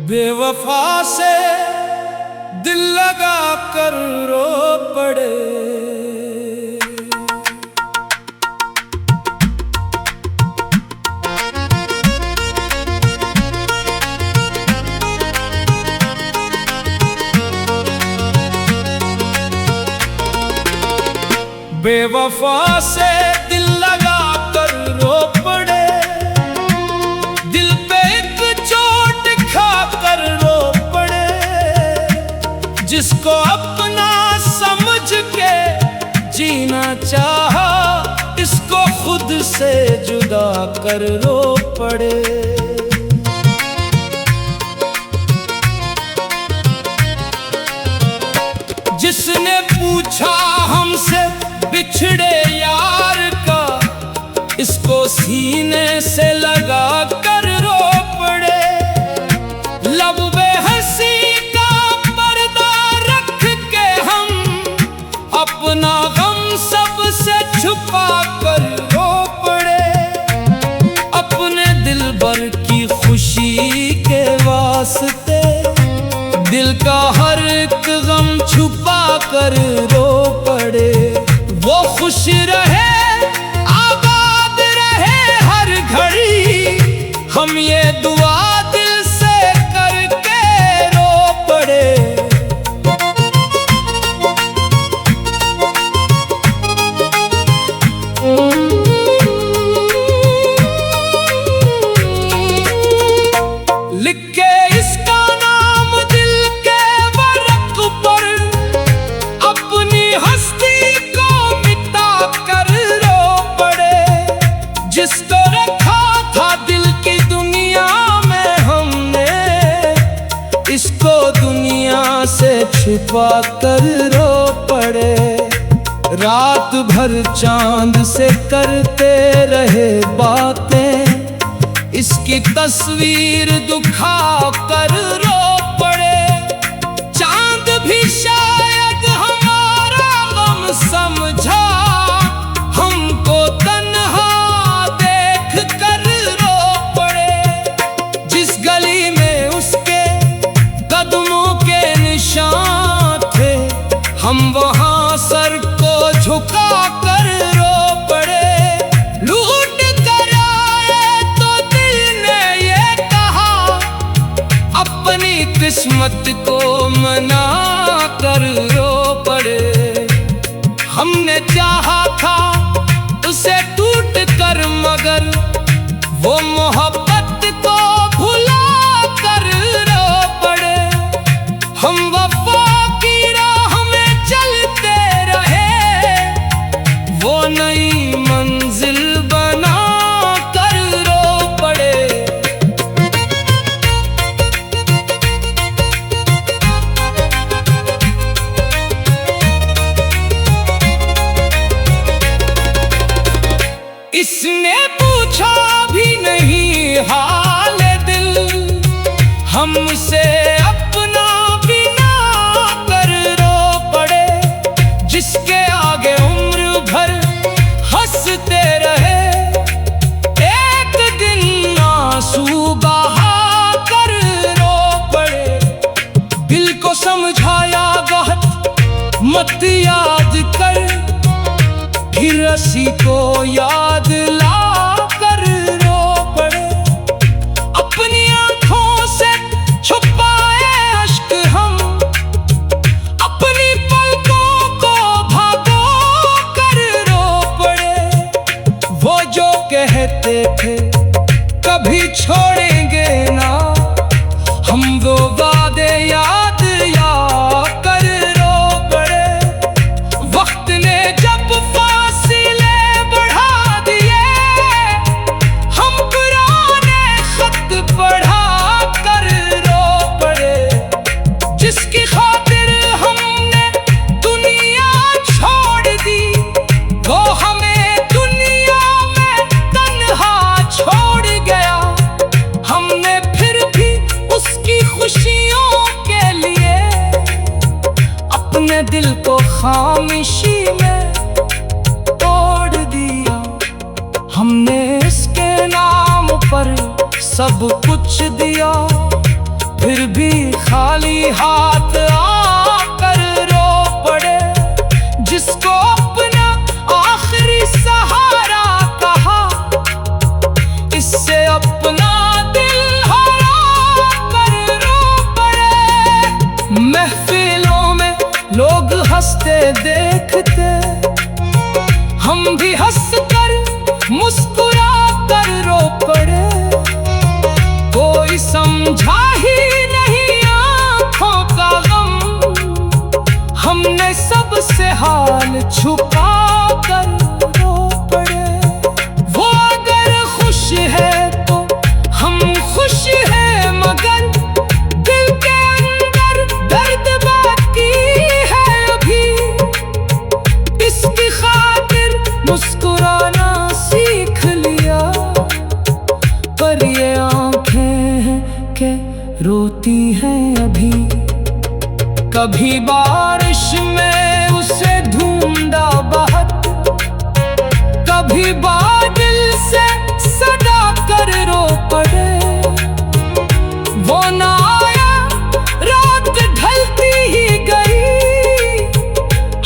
बेवफा से दिल लगा कर रो पड़े। बेवफा से दिल लगा कर रो पड़े, दिल पे एक चोट खा कर रो पड़े। जिसको अपना समझ के जीना चाहा, इसको खुद से जुदा कर रो पड़े। जिसने पूछा हमसे बिछड़े यार का, इसको सीने से लगा कर रो पड़े। लब बेहसी का पर्दा रख के हम अपना गम सबसे छुपा कर रो पड़े। अपने दिलबर की खुशी के वास्ते दिल का हर एक गम छुपा कर रो पड़े। वो खुश रहे, आबाद रहे हर घड़ी, हम ये दुआ दिल से करके रो पड़े। लिख के इसका नाम दिल के वर्क पर, अपनी हस्ती जिसको रखा था दिल की दुनिया में हमने, इसको दुनिया से छुपा कर रो पड़े। रात भर चांद से करते रहे बातें, इसकी तस्वीर दुखा कर रो पड़े। चांद भी शायद हमारा गम समझा, हमको तन्हा कर रो पड़े। जिस गली में उसके कदमों के निशान थे, हम वहां सर को झुका कर रो पड़े। लूट कर आए तो दिल ने ये कहा, अपनी किस्मत को मना कर रो पड़े। हमने चाहा था उसे टूट कर, मगर वो मोहब्बत को भुला कर रो पड़े। हम वफा की राह में चलते रहे, वो नई मंजिल बना कर रो पड़े। इसने पूछा भी नहीं हाल दिल, हमसे अपना बिना कर रो पड़े। जिसके आगे उम्र भर हंसते रहे, एक दिन आंसू बहा कर रो पड़े। दिल को समझाया बहुत मत याद कर, फिर रसी को याद ला कर रो पड़े। अपनी आंखों से छुपाए अश्क हम, अपनी पलकों को भागो कर रो पड़े। वो जो कहते थे कभी छोड़ेंगे ना, हम वो वादे याद कर रो पड़े। वक्त ने जब फासिले बढ़ा दिए, दिया, फिर भी खाली हाथ आकर रो पड़े। जिसको अपना आखिरी सहारा कहा, इससे अपना दिल हरा कर रो पड़े। महफिलों में लोग हंसते देखते, हम भी हंसकर मुस्कुरा कर रो पड़े। कोई समझा ही नहीं आँखों का गम, हमने सबसे हाल छुपा कर रो पड़े। वो अगर खुश है तो हम खुश हैं, मगर दिल के अंदर दर्द बाकी है अभी। इसकी खातिर मुस्कुराना सीख लिया, पर ये आंखें हैं के रोती हैं अभी। कभी बारिश में उसे ढूंढा बहत, कभी बादल से सदा कर रो पड़े। वो ना आया, रात ढलती ही गई,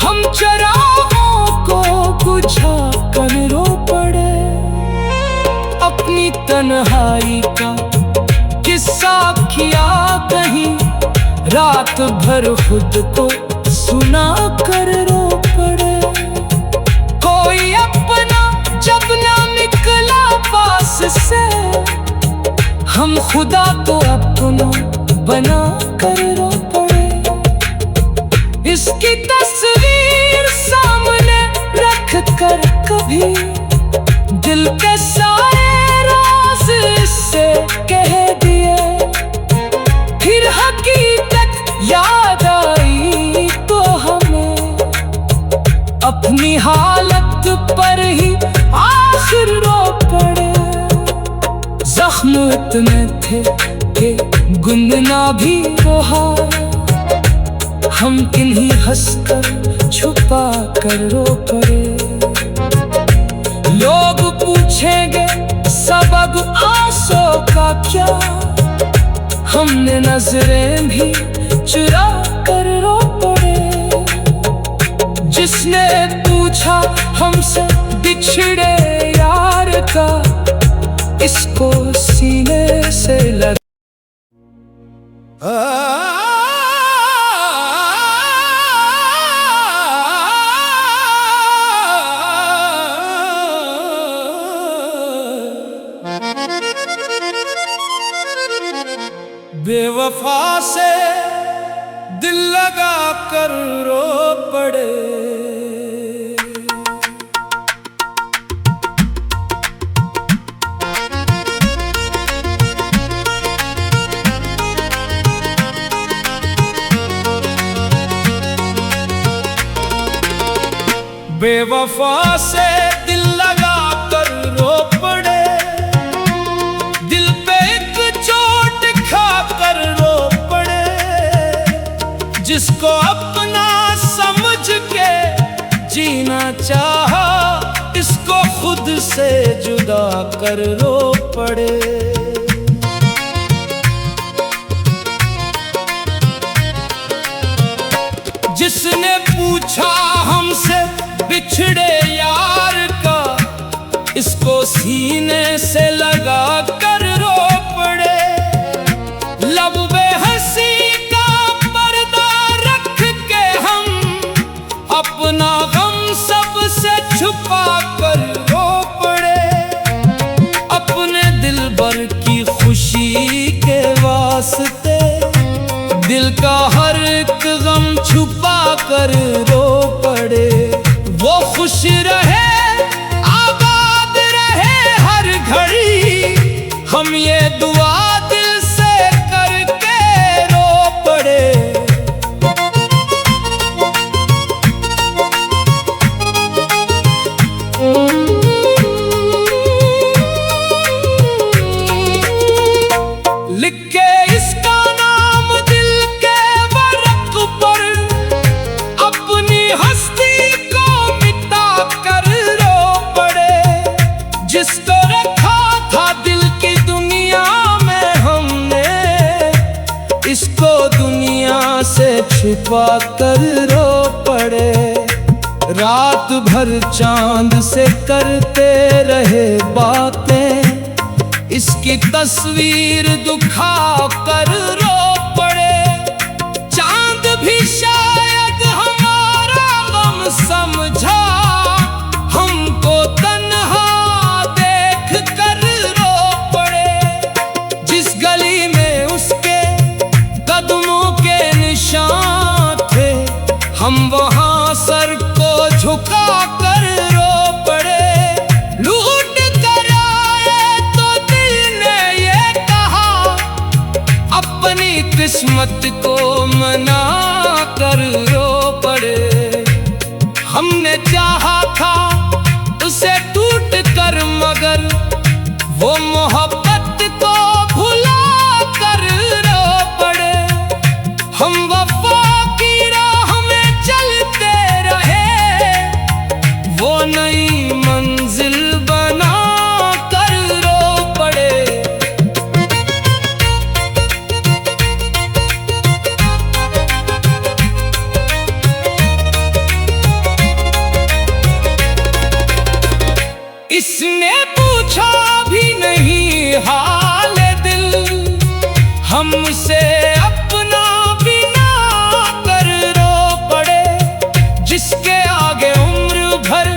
हम चरागों को बुझा कर रो पड़े। अपनी तन्हाई का किस्सा किया कहीं, रात भर खुद को सुना कर रो पड़े। कोई अपना जब ना निकला पास से, हम खुदा को अपना बना कर रो पड़े। इसकी तस्वीर सामने रख कर कभी दिल के सारे राज इससे कह दिए। फिर हकीकत याद आई तो हमें अपनी हालत पर ही आखिर रो पड़े। जख्म इतने थे कि गुनगुना भी रहा, हम किन्हीं हंसकर छुपा कर रो पड़े। लोग पूछेंगे सबब आंसू का क्या, हमने नजरें भी चुरा कर रो पड़े। जिसने पूछा हमसे बिछड़े यार का, इसको सीने से लगा। बेवफा से दिल लगा कर रो पड़े। बेवफा से दिल लगा कर रो पड़े। दिल पे एक चोट खा कर रो पड़े। जिसको अपना समझ के जीना चाहा, इसको खुद से जुदा कर रो पड़े। जिसने पूछा हमसे बिछड़े यार का, इसको सीने से लगा कर रो पड़े। लब बेहसी का पर्दा रख के हम अपना गम सबसे छुपा कर रो पड़े। अपने दिलबर की खुशी के वास्ते दिल का हर एक गम छुपा कर रो पड़े। वो खुश रहे, आबाद रहे हर घड़ी, हम ये दुआ दिल से करके रो पड़े। लिख के इसका नाम दिल के वर्क पर, अपनी हस्ती को मिटा कर रो पड़े। जिसको रखा था दिल की दुनिया में हम, छिपा कर रो पड़े। रात भर चांद से करते रहे बातें, इसकी तस्वीर दुखा कर रो पड़े। चांद भी शायद हमारा गम समझा, हमको तन्हा देख कर रो पड़े। जिस गली में उसके कदमों के निशान थे, हम वहां सर को झुका कर रो पड़े। लूट कर आए तो दिल ने ये कहा, अपनी किस्मत को मना कर रो पड़े। हमने चाहा था उसे टूट कर, मगर वो मोहब्बत को भुला कर रो पड़े। हम वफा की राह में चलते रहे, वो नई मंजिल बना कर रो पड़े। इसने पूछा भी नहीं हाल दिल, हमसे अपना बिना कर रो पड़े। जिसके आगे उम्र भर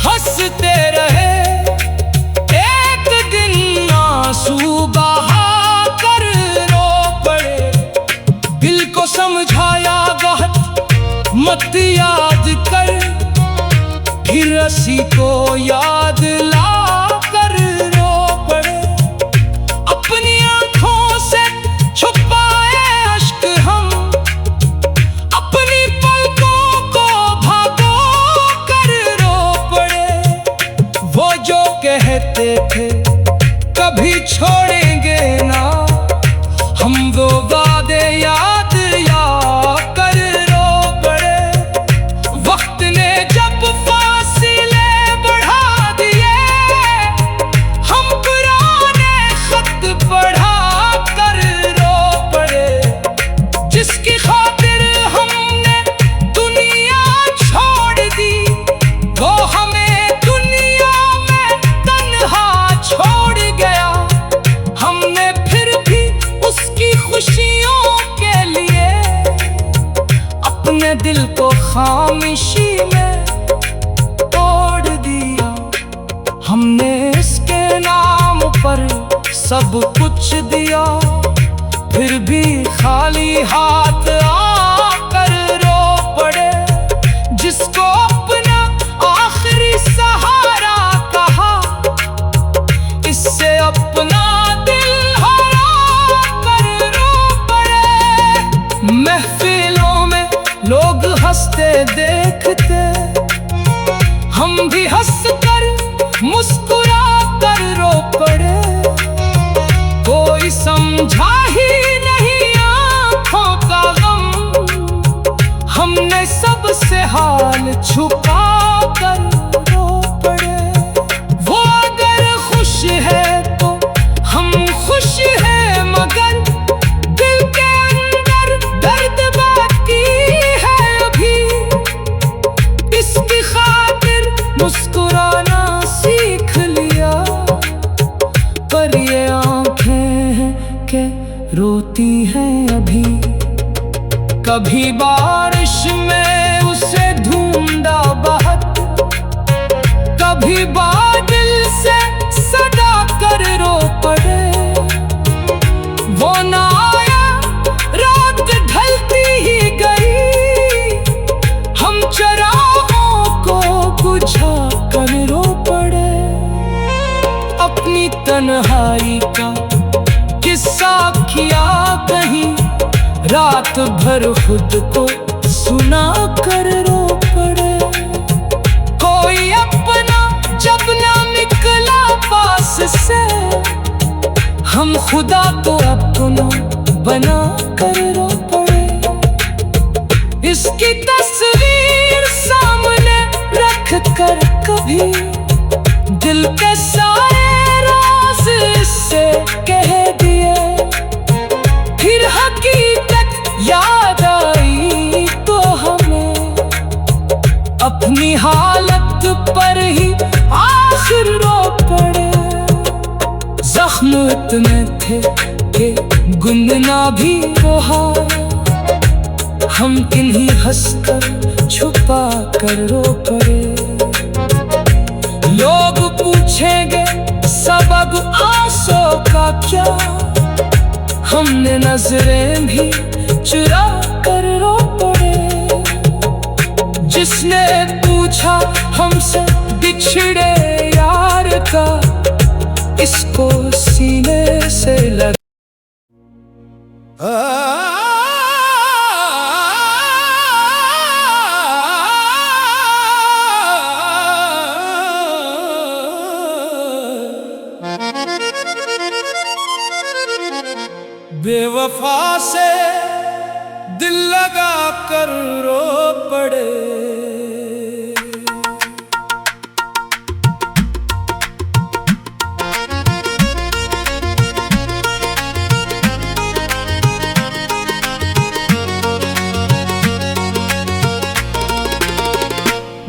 हंसते रहे, एक दिन आंसू बहा कर रो पड़े। दिल को समझाया बहुत मत याद कर, फिर रसी को याद ला कर रो पड़े। अपनी आंखों से छुपाए अश्क हम, अपनी पलकों को भागो कर रो पड़े। वो जो कहते थे कभी छोड़ेंगे ना, हम वो वादे याद या कर रो पड़े। वक्त ने जब फासिले बढ़ा दिए, हम पुराने खत पढ़ा कर रो पड़े। जिसकी खातिर हमने दुनिया छोड़ दी, वो हमें दुनिया में तन्हा छोड़ गया। हमने फिर भी उसकी खुशियों के लिए अपने दिल को खामोशी में तोड़ दिया। हमने इसके नाम पर सब कुछ दिया, फिर भी खाली हाथ आकर रो पड़े। जिसको अपना आखिरी सहारा कहा, इससे अपना दिल हरा कर रो पड़े। महफिलों में लोग हंसते देखते, हम भी हंस कर मुस्कुरा कर रो पड़े। कोई समझा ही नहीं आंखों का गम, हमने सबसे हाल छुपा कर रो पड़े। वो अगर खुश है तो हम खुश हैं, मगर दिल के अंदर दर्द बाकी है अभी। इसकी खातिर मुस्कुराना सीख लिया, पर ये आंखें हैं के रोती हैं अभी। कभी बारिश में उसे ढूंढा बहुत, कभी बादल से सदा कर रो पड़े। वो ना आया, रात ढलती ही गई, हम चरागों को बुझा कर रो पड़े। अपनी तन्हाई का किस्सा किया कहीं, रात भर खुद को सुना कर रो पड़े। कोई अपना जब ना निकला पास से, हम खुदा को अपना बना कर रो पड़े। इसकी तस्वीर सामने रख कर कभी दिल के सारे राज इससे कह दिए, फिर हकीकत याद आई इतने थे कि गुनगुना भी वो हार। हम किन्हीं हंसकर छुपा कर रो पड़े। लोग पूछेंगे सबब आंसू का क्या, हमने नजरें भी चुरा कर रो पड़े। जिसने पूछा हमसे बिछड़े यार का, इसको सीने से लगा। बेवफा से दिल लगा कर रो पड़े।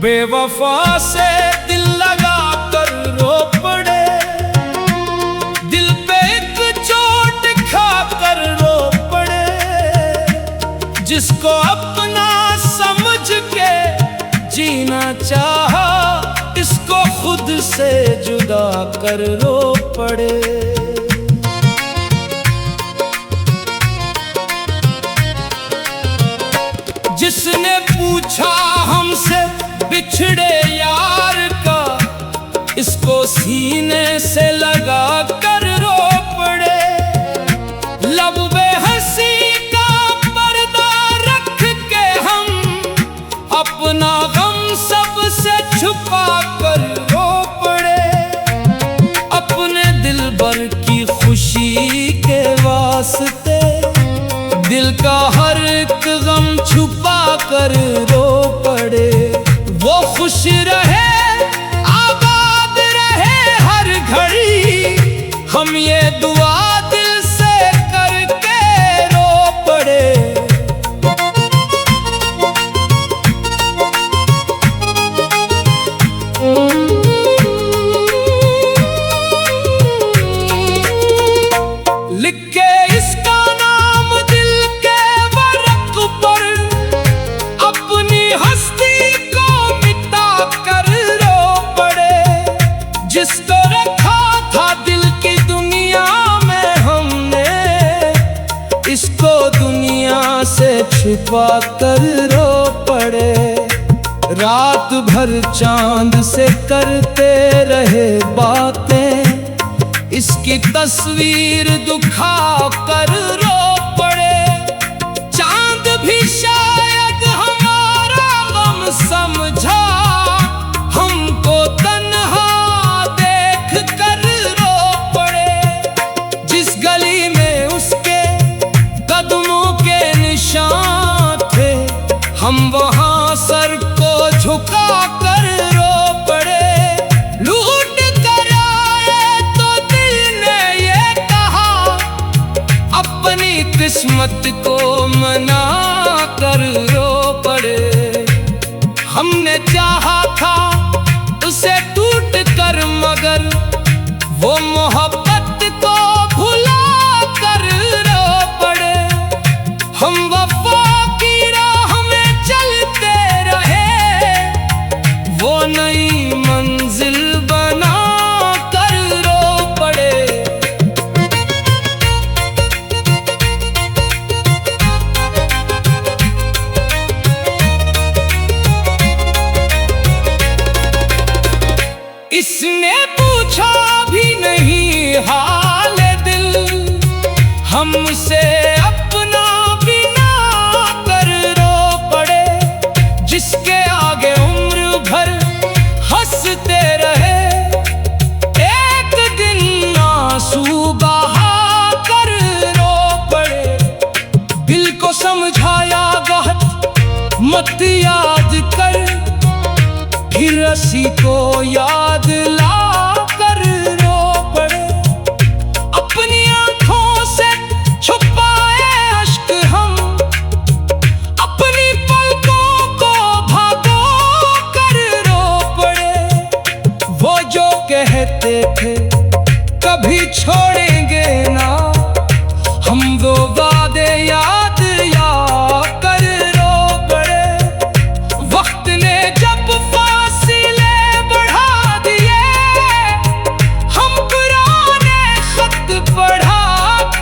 बेवफा से दिल लगा कर रो पड़े। दिल पे एक चोट खा कर रो पड़े। जिसको अपना समझ के जीना चाहा, इसको खुद से जुदा कर रो पड़े। जिसने पूछा हमसे बिछड़े यार का, इसको सीने से लगा कर रो पड़े। लब बेहसी का पर्दा रख के हम अपना गम सबसे छुपा कर रो पड़े। अपने दिलबर की खुशी के वास्ते दिल का हर एक गम छुपा कर रो पड़े। वो खुश रहे आबाद रहे हर घड़ी, हम ये दुआ दिल से करके रो पड़े। लिख के इसका नाम दिल के वर्क पर, अपनी हस्ती जिसको रखा था दिल की दुनिया में हमने, इसको दुनिया से छुपा कर रो पड़े। रात भर चांद से करते रहे बातें, इसकी तस्वीर दुखा कर रो पड़े। चांद भी शायद हमारा गम समझा, हमको तन्हा कर रो पड़े। जिस गली में उसके कदमों के निशान थे, हम वहां सर को झुका कर रो पड़े। लूट कर आए तो दिल ने ये कहा, अपनी किस्मत को मना कर रो पड़े। हमने चाहा था उसे टूट कर, मगर वो मोहब्बत को भुला कर रो पड़े। हम वफा की राह में चलते रहे, वो नई मंजिल बना कर रो पड़े। इसने पूछा भी नहीं हाल दिल, हमसे अपना बिना कर रो पड़े। जिसके आगे उम्र भर हंसते रहे, एक दिन आंसू बहा कर रो पड़े। दिल को समझाया गहत मत याद कर, फिर रसी को याद ला कर रो पड़े। अपनी आंखों से छुपाए अश्क हम, अपनी पलकों को भागो कर रो पड़े। वो जो कहते थे कभी छोड़ेंगे दो वादे याद या कर रो पड़े। वक्त ने जब फासिले बढ़ा दिए, हम पुराने खत पढ़ा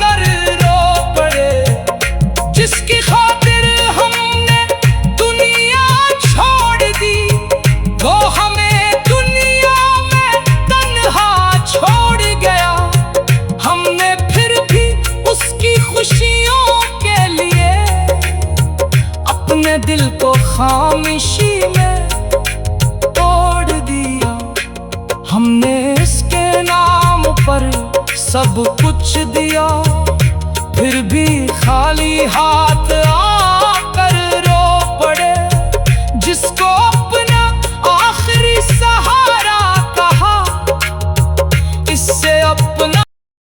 कर रो पड़े। जिसकी खातिर हमने दुनिया छोड़ दी, वो हमें दुनिया में तन्हा छोड़ गया। हमने फिर भी उसकी खुशियों के लिए अपने दिल को खामोशी में तोड़ दिया। हमने इसके नाम पर सब कुछ दिया, फिर भी खाली हाथ